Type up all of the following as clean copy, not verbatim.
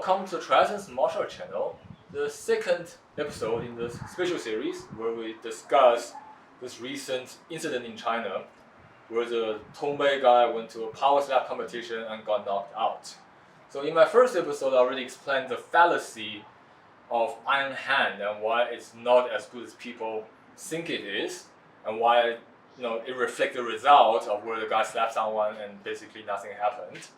welcome to the TriEssence martial art channel, the second episode in this special series where we discuss this recent incident in China where the Tongbei guy went to a power slap competition and got knocked out. So in my first episode, I already explained the fallacy of Iron Hand and why it's not as good as people think it is, and why it reflects the result of where the guy slapped someone and basically nothing happened.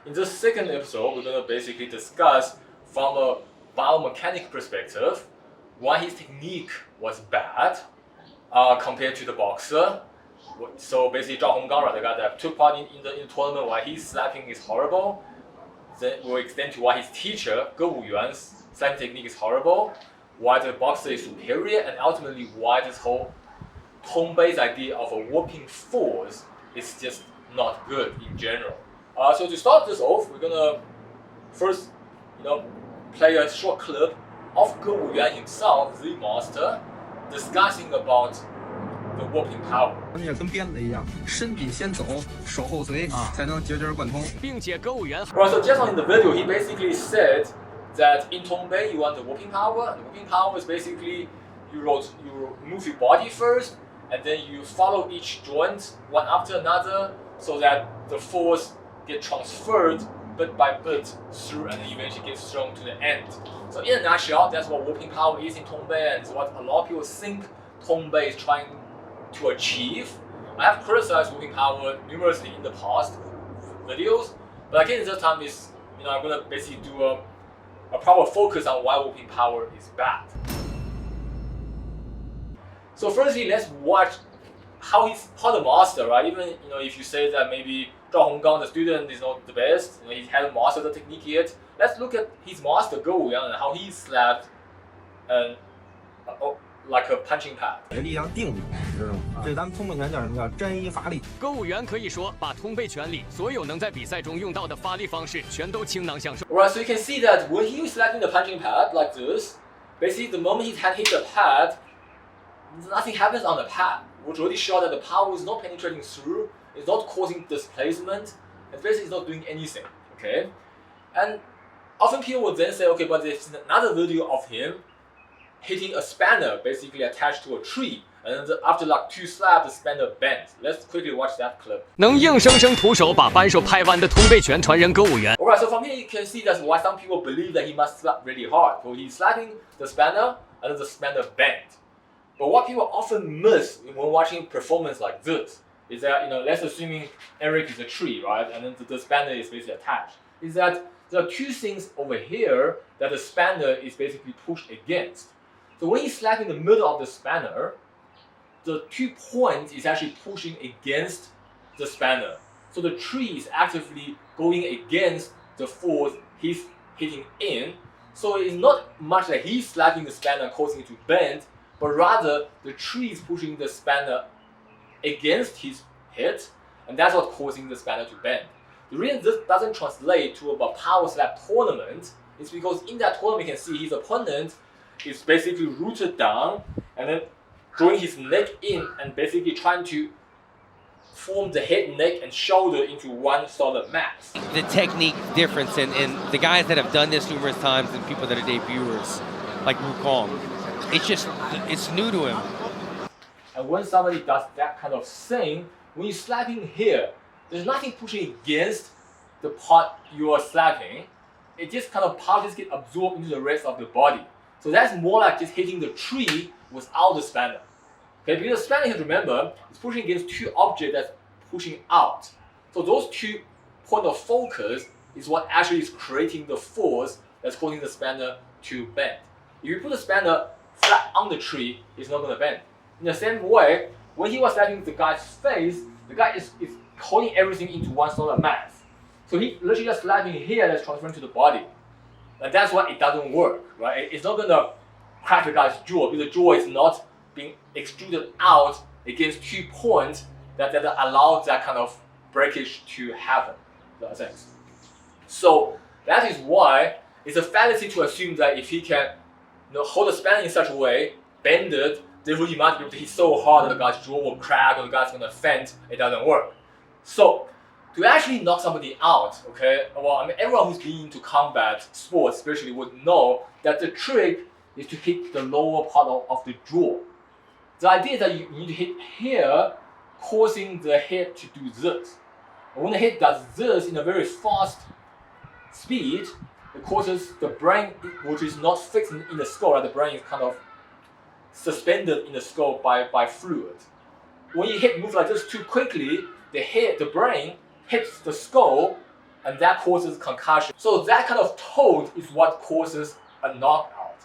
In this second episode, we're going to basically discuss from a biomechanics perspective why his technique was bad compared to the boxer. So basically, Zhao Honggang, the guy that took part in the tournament, why his slapping is horrible. Then we'll extend to why his teacher, Ge Wuyuan's slapping technique is horrible, why the boxer is superior, and ultimately why this whole Tongbei's idea of a whooping force is just not good in general. So to start this off, we're gonna first, play a short clip of Ge Wuyuan himself, the master, discussing about the whooping power. 跟鞭子一样，身体先走，手后随，才能节节贯通。并且歌舞员。Right, so just on in the video, he basically said that in Tongbei you want the whooping power. And the whooping power is basically you move your body first, and then you follow each joint one after another, so that the force get transferred bit by bit through, and then eventually gets thrown to the end. So in a nutshell, that's what whooping power is in Tongbei, and it's what a lot of people think Tongbei is trying to achieve. I have criticized whooping power numerously in the past videos, but again this time is I'm gonna basically do a proper focus on why whooping power is bad. So firstly, let's watch how the master, right? Even if you say that maybe Zhao Honggang, the student, is not the best, he hasn't mastered the technique yet. Let's look at his master Ge Wuyuan and how he slapped like a punching pad. 力量定力，知道吗？这咱们通本拳叫什么？叫沾衣发力。歌舞员可以说把通背拳里所有能在比赛中用到的发力方式全都倾囊相授。 Right, so you can see that when he was slapping the punching pad like this, basically the moment his hand hits the pad, nothing happens on the pad, which already shows that the power is not penetrating through, it's not causing displacement, and basically it's not doing anything. Okay, and often people would then say, okay, but there's another video of him hitting a spanner basically attached to a tree, and then after like 2 slaps, the spanner bent. Let's quickly watch that clip. 能硬生生徒手把扳手拍弯的通背拳传人歌舞员。 Alright, so from here you can see that's why some people believe that he must slap really hard. So he's slapping the spanner, and then the spanner bent. But what people often miss when watching performance like this is that, let's assuming Eric is a tree, right? And then the spanner is basically attached. Is that there are 2 things over here that the spanner is basically pushed against. So when he's slapping the middle of the spanner, the 2 points is actually pushing against the spanner. So the tree is actively going against the force he's hitting in. So it's not much that he's slapping the spanner causing it to bend, but rather the tree is pushing the spanner against his head, and that's what's causing the spanner to bend. The reason this doesn't translate to a power slap tournament is because in that tournament you can see his opponent is basically rooted down and then drawing his neck in and basically trying to form the head, neck, and shoulder into one solid mass. The technique difference, and the guys that have done this numerous times and people that are debuters, like Wukong, it's new to him. And when somebody does that kind of thing, when you're slapping here, there's nothing pushing against the part you are slapping. It just kind of parts get absorbed into the rest of the body. So that's more like just hitting the tree without the spanner. Okay, because the spanner, you have to remember, is pushing against 2 objects that's pushing out. So those 2 points of focus is what actually is creating the force that's causing the spanner to bend. If you put the spanner flat on the tree, it's not going to bend. In the same way, when he was slapping the guy's face, the guy is holding everything into one solid mass. So he literally just slapping here that's transferring to the body. And that's why it doesn't work, right? It's not going to crack the guy's jaw because the jaw is not being extruded out against 2 points that allow that kind of breakage to happen. Does that make sense? So that is why it's a fallacy to assume that if he can hold the spanner in such a way, bend it, therefore he might be able to hit so hard that the guy's jaw will crack or the guy's going to faint. It doesn't work. So To actually knock somebody out, okay, well, I mean, everyone who's been into combat sports especially would know that the trick is to hit the lower part of the jaw. The idea is that you need to hit here, causing the head to do this. And when the head does this in a very fast speed, it causes the brain, which is not fixed in the skull, right? The brain is kind of suspended in the skull by fluid. When you hit moves like this too quickly, the brain hits the skull, and that causes concussion. So that kind of toad is what causes a knockout.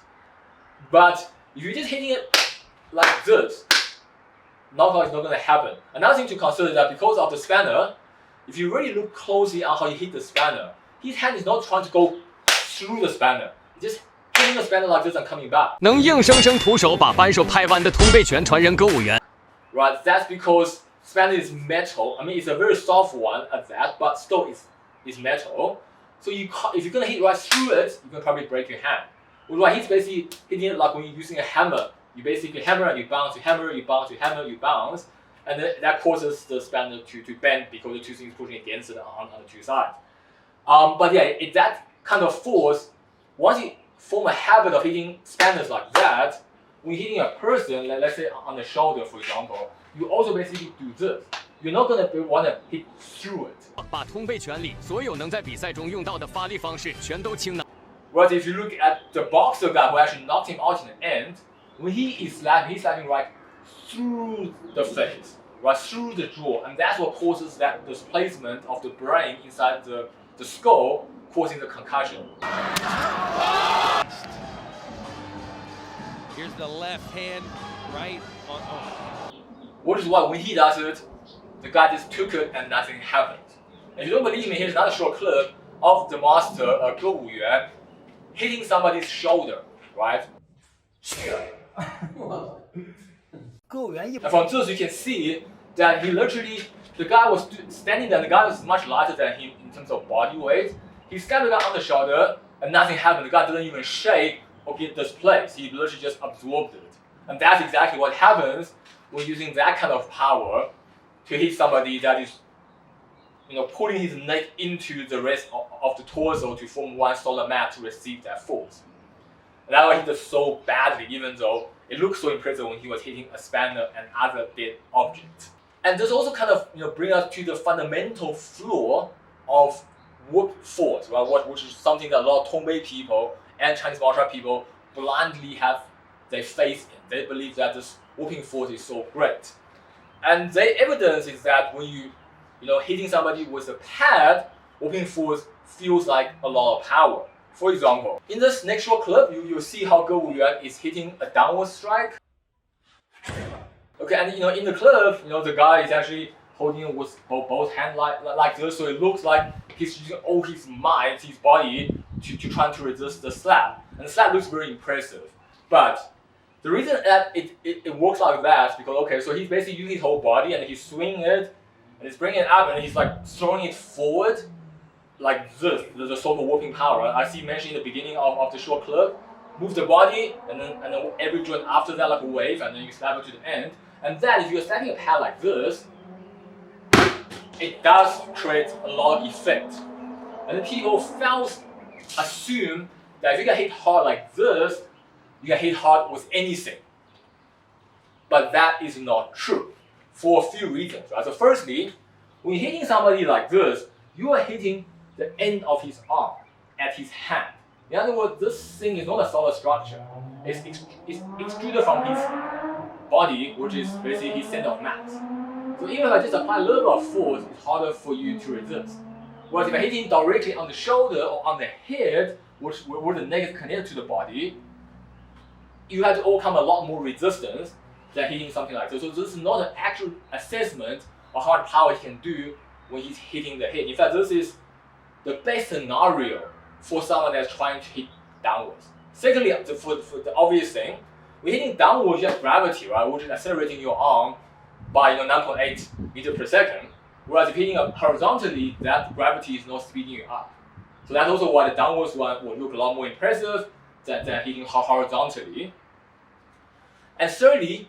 But if you're just hitting it like this, knockout is not going to happen. Another thing to consider is that because of the spanner, if you really look closely at how he hit the spanner, his hand is not trying to go through the spanner. It's just hitting the spanner like this and coming back. 能硬生生徒手把扳手拍弯的通背拳传人歌舞员。 Right, that's because spanner is metal. I mean, it's a very soft one at that, but still it's metal. So if you're gonna hit right through it, you can probably break your hand. Right, he's basically hitting it like when you're using a hammer. You basically hammer and you bounce, you hammer, you bounce, you hammer, you bounce, and then that causes the spanner to bend because the two things pushing against it on the two sides. But yeah, that kind of force, once you form a habit of hitting spanners like that, when you're hitting a person, let's say on the shoulder, for example, you also basically do this. You're not gonna want to hit through it. 把通背拳里所有能在比赛中用到的发力方式全都倾囊。 Whereas if you look at the boxer guy who actually knocked him out in the end, when he is slapping, he's slapping right through the face, right through the jaw, and that's what causes that displacement of the brain inside the skull, causing the concussion. Here's the left hand, right on. Which is why when he does it, the guy just took it and nothing happened. If you don't believe me, here's another short clip of the master, 歌舞员, hitting somebody's shoulder, right? And from this you can see that he literally, the guy was standing there, the guy was much larger than him in terms of body weight. He stabbed the guy on the shoulder and nothing happened. The guy didn't even shake or get displaced. He literally just absorbed it. And that's exactly what happens when using that kind of power to hit somebody that is, pulling his neck into the rest of the torso to form one solid mass to receive that force. And that's why he did so badly, even though it looked so impressive when he was hitting a spanner and other dead objects. And this also kind of bring us to the fundamental flaw of whoop force, right? Which is something that a lot of Tongbei people and Chinese martial art people blindly have their faith in. They believe that this whooping force is so great. And the evidence is that when you hitting somebody with a pad, whooping force feels like a lot of power. For example, in this next short clip, you'll see how Ge Wu Yuan is hitting a downward strike. Okay, and in the clip, the guy is actually holding it with both hands like this, so it looks like he's using all his might, his body, to try to resist the slap. And the slap looks very impressive. But the reason that it works like that is because, okay, so he's basically using his whole body and he's swinging it, and he's bringing it up, and he's like throwing it forward, like this, the so-called whooping power. As he mentioned in the beginning of the short clip, move the body, and then every joint after that like a wave, and then you slap it to the end. And then if you're slapping a pad like this, it does create a lot of effect. And then people assume that if you get hit hard like this, you can hit hard with anything. But that is not true for a few reasons. Right? So firstly, when you're hitting somebody like this, you are hitting the end of his arm at his hand. In other words, this thing is not a solid structure. It's extruded from his body, which is basically his center of mass. So even if I just apply a little bit of force, it's harder for you to resist. Whereas if I hit him directly on the shoulder or on the head, where the neck is connected to the body, you have to overcome a lot more resistance than hitting something like this. So this is not an actual assessment of how much power he can do when he's hitting the head. In fact, this is the best scenario for someone that's trying to hit downwards. Secondly, for the obvious thing, when hitting downwards, you have gravity, right, which is accelerating your arm by 9.8 meters per second. Whereas if hitting horizontally, that gravity is not speeding you up. So that's also why the downwards one will look a lot more impressive than hitting horizontally. And thirdly,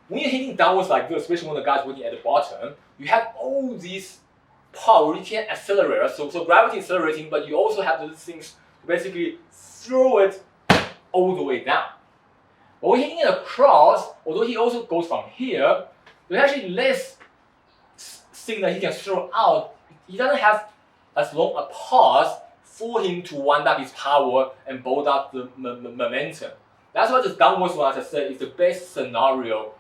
when you're hitting downwards like this, especially when the guy's working at the bottom, you have all these part where you can't accelerate. Right? So gravity is accelerating, but you also have those things to basically throw it all the way down. But when hitting it across, although he also goes from here, there's actually less thing that he can throw out. He doesn't have as long a pause for him to wind up his power and build up the momentum. That's why this downwards one, as I said, is the best scenario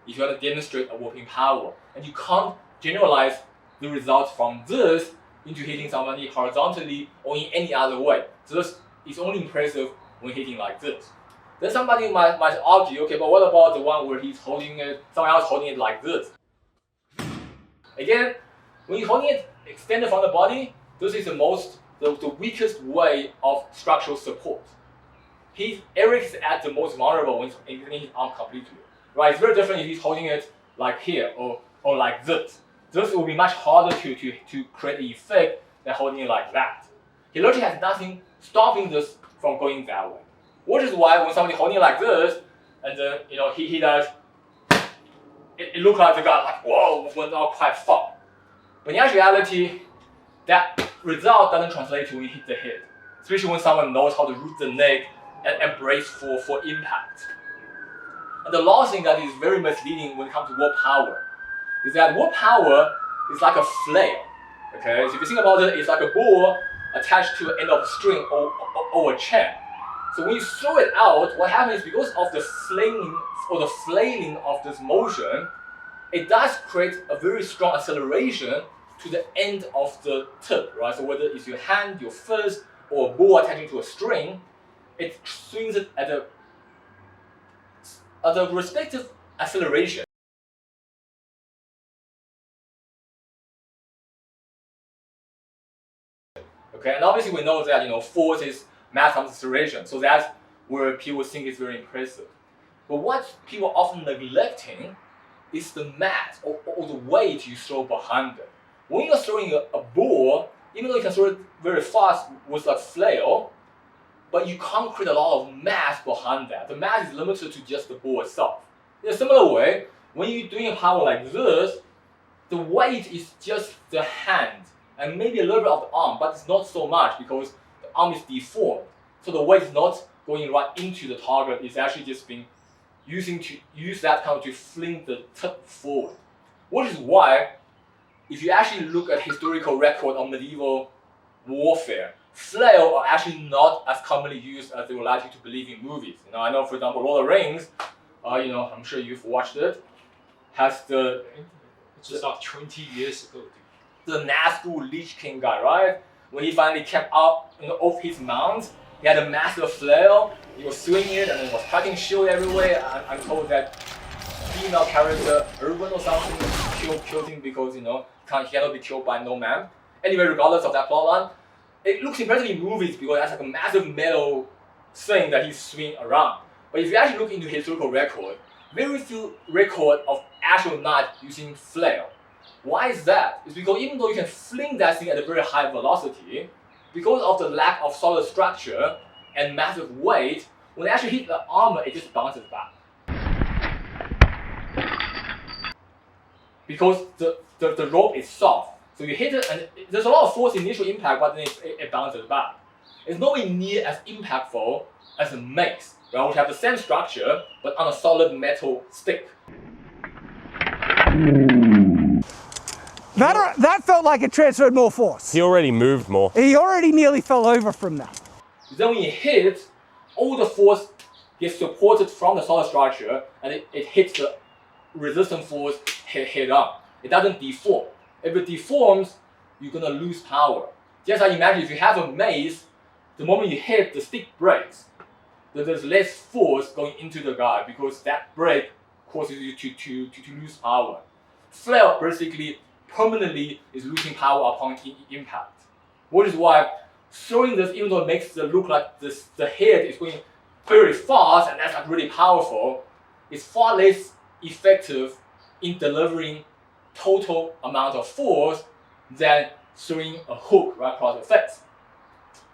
if you want to demonstrate a warping power. And you can't generalize the results from this into hitting somebody horizontally or in any other way. So this is only impressive when hitting like this. Then somebody might argue, okay, but what about the one where he's holding it, someone else holding it like this? Again, when you're holding it extended from the body, this is the weakest way of structural support. Eric is at the most vulnerable when he's extending his arm completely. Right? It's very different if he's holding it like here or like this. This will be much harder to create an effect than holding it like that. He literally has nothing stopping this from going that way. Which is why when somebody holding it like this, and then he does, it looks like the guy like whoa went out quite far. But in actuality, that result doesn't translate to when you hit the head, especially when someone knows how to root the neck and brace for impact. And the last thing that is very misleading when it comes to warp power is that warp power is like a flail. Okay, so if you think about it, it's like a ball attached to the end of a string or a chain. So when you throw it out, what happens is because of the flailing of this motion, it does create a very strong acceleration to the end of the tip, right? So whether it's your hand, your fist, or a ball attaching to a string, it swings it at the respective acceleration. Okay, and obviously we know that force is mass times acceleration, so that's where people think is very impressive. But what people are often neglecting is the mass or the weight you throw behind it. When you're throwing a ball, even though you can throw it very fast with a flail, but you can't create a lot of mass behind that. The mass is limited to just the ball itself. In a similar way, when you're doing a power like this, the weight is just the hand and maybe a little bit of the arm, but it's not so much because the arm is deformed. So the weight is not going right into the target, it's actually just being use that kind of to fling the tip forward. Which is why, if you actually look at historical record of medieval warfare, flail are actually not as commonly used as they would like you to believe in movies. I know, for example, Lord of the Rings, I'm sure you've watched it, has the It's just like 20 years ago, dude. The Nazgul Lich King guy, right? When he finally came out off his mount, he had a massive flail, he was swinging it and it was cutting shield everywhere. I'm told that female character, Urban or something, killed him because he cannot be killed by no man. Anyway, regardless of that plotline, it looks impressive in movies because that's like a massive metal thing that he's swinging around. But if you actually look into historical record, very few record of actual knight using flail. Why is that? It's because even though you can fling that thing at a very high velocity, because of the lack of solid structure and massive weight, when they actually hit the armor, it just bounces back. Because the rope is soft. So you hit it and there's a lot of force initial impact, but then it bounces back. It's nowhere near as impactful as a mace, right, which have the same structure, but on a solid metal stick. That felt like it transferred more force. He already moved more. He already nearly fell over from that. Then when you hit, all the force gets supported from the solid structure and it hits the resistance force head on. It doesn't deform. If it deforms, you're gonna lose power. Just like imagine if you have a mace, the moment you hit, the stick breaks. There's less force going into the guy because that break causes you to lose power. Flail basically permanently is losing power upon impact. Which is why throwing this, even though it makes it look like the head is going very fast and that's like really powerful, is far less effective in delivering total amount of force than throwing a hook right across the face.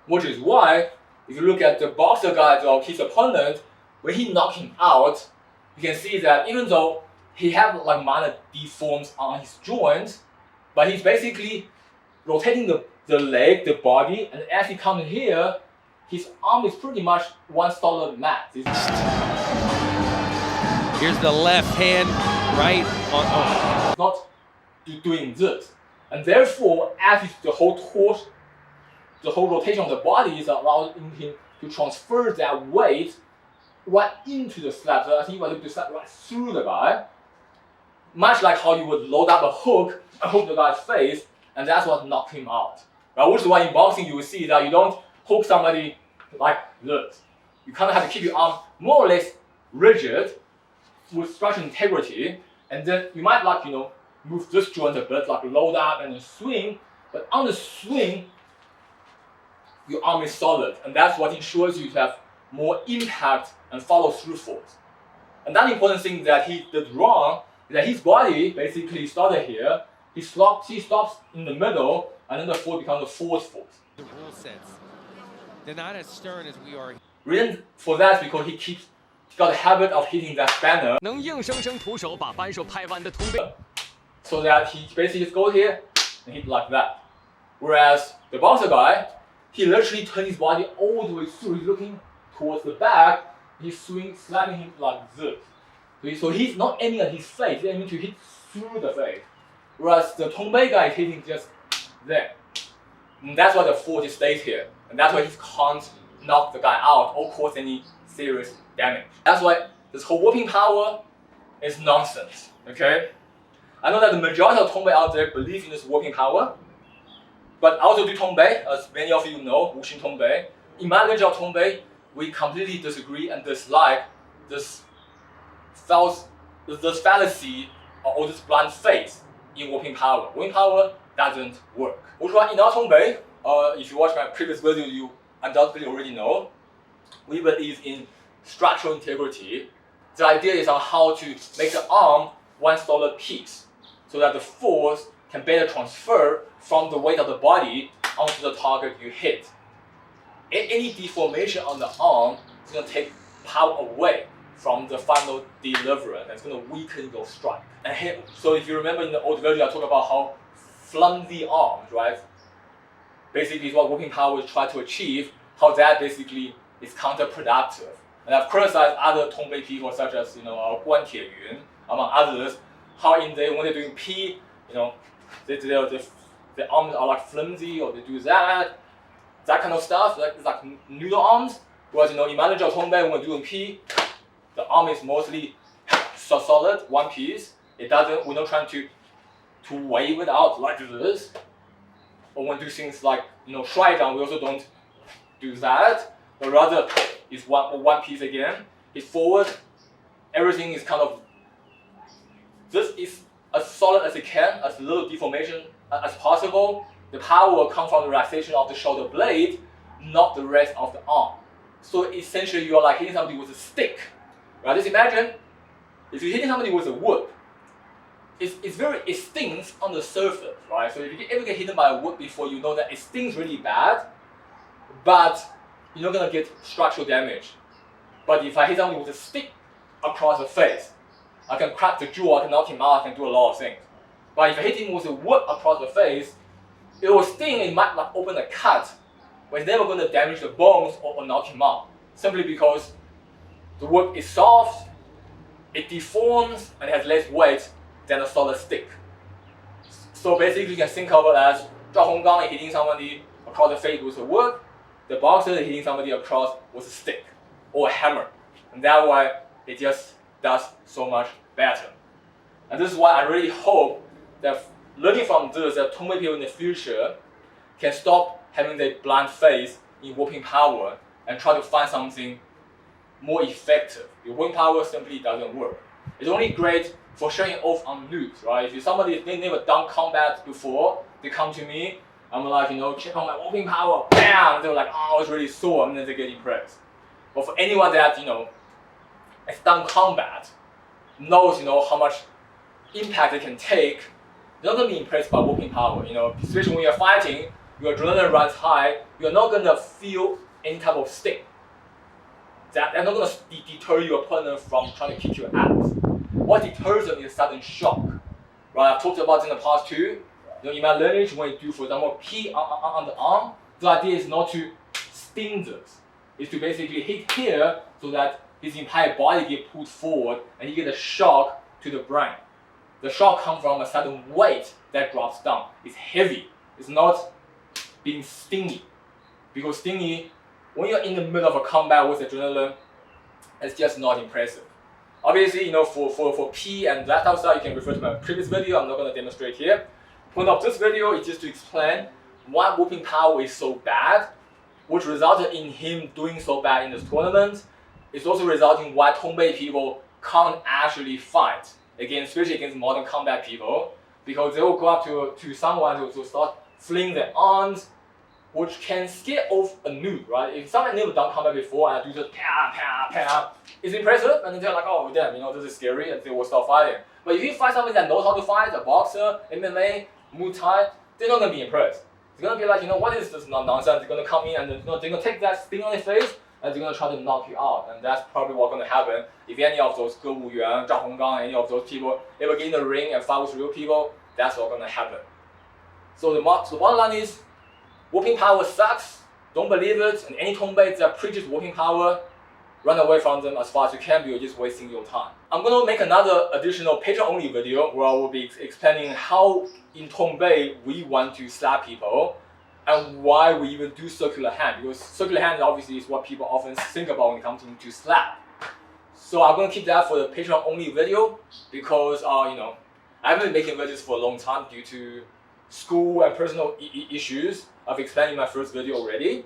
Which is why, if you look at the boxer guy of his opponent, when he knocked him out, you can see that even though he had like minor deforms on his joints, but he's basically rotating the leg, the body, and as he comes here, his arm is pretty much one solid mass. Here's the left hand, right on. Oh. Not doing this, and therefore, as the whole torsion, the whole rotation of the body is allowing him to transfer that weight right into the slab. So I think he was able to slap right through the guy, much like how you would load up a hook and hook the guy's face, and that's what knocked him out. Right? Which is why in boxing you will see that you don't hook somebody like this. You kind of have to keep your arm more or less rigid with structural integrity, and then you might like move this joint a bit, like load up and then swing, but on the swing, your arm is solid, and that's what ensures you to have more impact and follow through force. Another important thing that he did wrong is that his body basically started here, he stops in the middle, and then the force becomes a force. The rule sets. They're not as stern as we are. Reason for that is because he got a habit of hitting that spanner. 能硬生生徒手把扳手拍弯的通背。 So that he basically just goes here and hit like that. Whereas the boxer guy, he literally turns his body all the way through. He's looking towards the back. He's slapping him like this. So he's not aiming at his face. He's aiming to hit through the face. Whereas the Tongbei guy is hitting just there. And that's why the force stays here. And that's why he can't knock the guy out or cause any serious damage. That's why this whole whooping power is nonsense. Okay? I know that the majority of Tongbei out there believe in this whooping power, but I also do Tongbei, as many of you know, Wuxin Tongbei. In my lineage of Tongbei, we completely disagree and dislike this fallacy or this blind faith in whooping power. Whooping power doesn't work. Which is why in our Tongbei, if you watch my previous video, you undoubtedly already know, we believe in structural integrity. The idea is on how to make the arm one solid piece, so that the force can better transfer from the weight of the body onto the target you hit. Any deformation on the arm is going to take power away from the final delivery, and it's going to weaken your strike. And here, so if you remember in the old video, I talked about how flimsy arms, right? Basically, is what whooping power is trying to achieve, how that basically is counterproductive. And I've criticized other Tongbei people, such as Guan Tieyun, among others, how when they're doing P, their arms are like flimsy, or they do that kind of stuff, like noodle arms. Whereas in my lineage of Tongbei, when we're doing P, the arm is mostly solid, one piece. We're not trying to wave it out like this. Or when we do things like TriEssence, we also don't do that, but rather it's one piece again. It's forward. Everything is kind of. This is as solid as it can, as little deformation as possible. The power will come from the relaxation of the shoulder blade, not the rest of the arm. So essentially, you are like hitting somebody with a stick. Right? Just imagine if you're hitting somebody with a wood. It stings on the surface, right? So if you ever get hit by a wood before, you know that it stings really bad, but you're not gonna get structural damage. But if I hit somebody with a stick across the face, I can crack the jaw, I can knock him out, I can do a lot of things. But if I hit him with a wood across the face, it will sting, it might not open a cut, but it's never gonna damage the bones or knock him out. Simply because the wood is soft, it deforms, and it has less weight than a solid stick. So basically you can think of it as Zhao Honggang hitting somebody across the face with a wood, the boxer is hitting somebody across with a stick or a hammer. And that's why it just does so much better. And this is why I really hope that learning from this, that Tongbei people in the future can stop having their blind faith in whooping power and try to find something more effective. Your whooping power simply doesn't work. It's only great for showing off on noobs, right? If somebody has never done combat before, they come to me, I'm like, check out my whooping power, bam! And they're like, oh, it's really sore, and then they get impressed. But for anyone that, has done combat, knows, how much impact it can take, they're not gonna be impressed by whooping power, especially when you're fighting, your adrenaline runs high, you're not gonna feel any type of sting. They're not gonna deter your opponent from trying to kick your ass. What deters them is sudden shock. Right? I've talked about this in the past too. in my lineage, when you do, for example, P on the arm, the idea is not to sting this. It's to basically hit here so that his entire body get pulled forward and you get a shock to the brain. The shock comes from a sudden weight that drops down. It's heavy. It's not being stingy. Because stingy, when you're in the middle of a combat with adrenaline, it's just not impressive. Obviously, for P and that outside, you can refer to my previous video. I'm not going to demonstrate here. Point of this video is just to explain why whooping power is so bad, which resulted in him doing so bad in this tournament. It's also resulting why Tongbei people can't actually fight, especially against modern combat people, because they will go up to someone to start flinging their arms, which can scare off a noob, right? If someone never done combat before and do just it's impressive, and then they're like, oh damn, this is scary, and they will start fighting. But if you fight someone that knows how to fight, a boxer, MMA, Muay Thai, they're not gonna be impressed. They're gonna be like, what is this nonsense? They're gonna come in and they're gonna take that sting on their face and they're gonna try to knock you out. And that's probably what's gonna happen if any of those Ge Wuyuan, Zhang Honggang, any of those people ever get in the ring and fight with real people. That's what's gonna happen. So the bottom line is, whooping power sucks. Don't believe it. And any Tongbei that preaches whooping power, run away from them as far as you can, because you're just wasting your time. I'm going to make another additional Patreon-only video where I will be explaining how in Tongbei we want to slap people and why we even do circular hand, because circular hand obviously is what people often think about when it comes to slap. So I'm going to keep that for the Patreon-only video because, I haven't been making videos for a long time due to school and personal issues. I've explained in my first video already.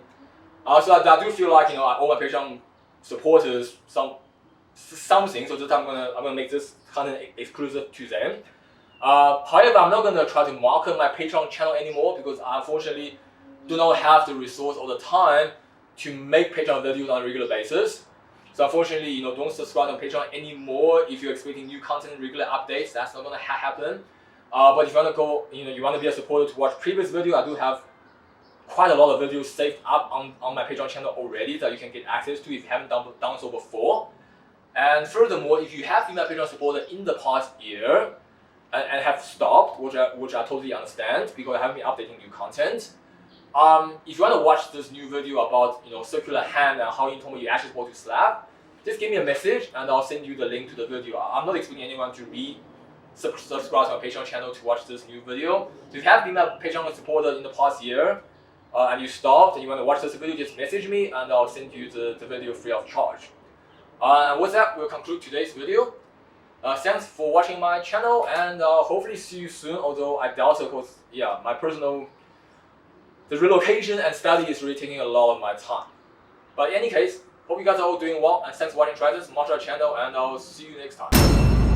So I do feel like, I owe my Patreon supporters something, so this time I'm gonna make this content exclusive to them. However, I'm not gonna try to market my Patreon channel anymore because I unfortunately do not have the resource or the time to make Patreon videos on a regular basis. So unfortunately, don't subscribe on Patreon anymore if you're expecting new content, regular updates. That's not gonna happen. But if you wanna go, you wanna be a supporter to watch previous video, I do have quite a lot of videos saved up on my Patreon channel already that you can get access to if you haven't done so before. And furthermore, if you have been my Patreon supporter in the past year and have stopped, which I totally understand because I haven't been updating new content. If you want to watch this new video about circular hand and how in Tongbei you're actually supposed to slap, just give me a message and I'll send you the link to the video. I'm not expecting anyone to subscribe to my Patreon channel to watch this new video. So if you have been my Patreon supporter in the past year, and you stopped and you want to watch this video, just message me and I'll send you the video free of charge. And with that, we'll conclude today's video. Thanks for watching my channel and hopefully see you soon, although I doubt it because the relocation and study is really taking a lot of my time. But in any case, hope you guys are all doing well and thanks for watching TriEssence, martial art channel, and I'll see you next time.